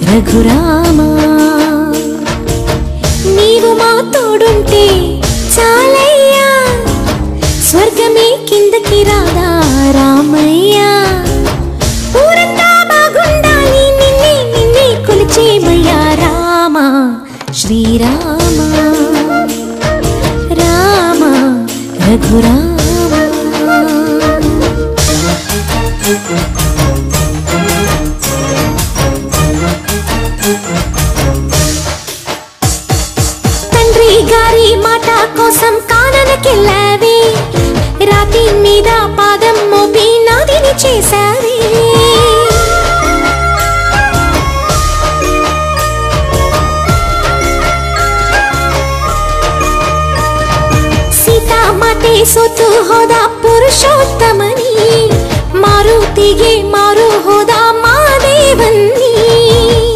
రఘురామ నీవు మా తోడుంటే చాలయ్యా స్వర్గమే కిందకి రాదా రామయ్యా ఊరంతా బాగుండాలి నిన్నే నిన్నే కొలిచేమయ్యా రామ శ్రీరామ రామ రఘురామ తండ్రి గారి మాట కోసం కాననకెళ్ళావే రాతి మీద పాదం మోపి నాదిని చేశావే సీతామాతే సోతు హోదా పురుషోత్తమని మారుతిಗೆ మారు హోదా మా దేవన్ని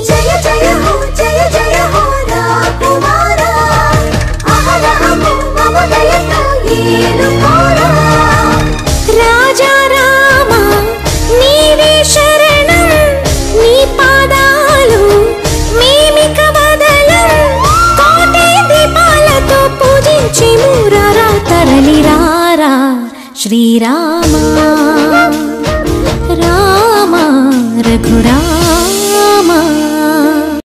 జయ జయ హో జయ జయ హో రాకుమార అహరహము మమదయతో ఏలుకోరా రాజా రామ నీవే శరణం నీ పాదాలు మేమిక వదలం కోటి దీపాలతో పూజించి మురారా తరలిరారా శ్రీరామ రామ రఘురామ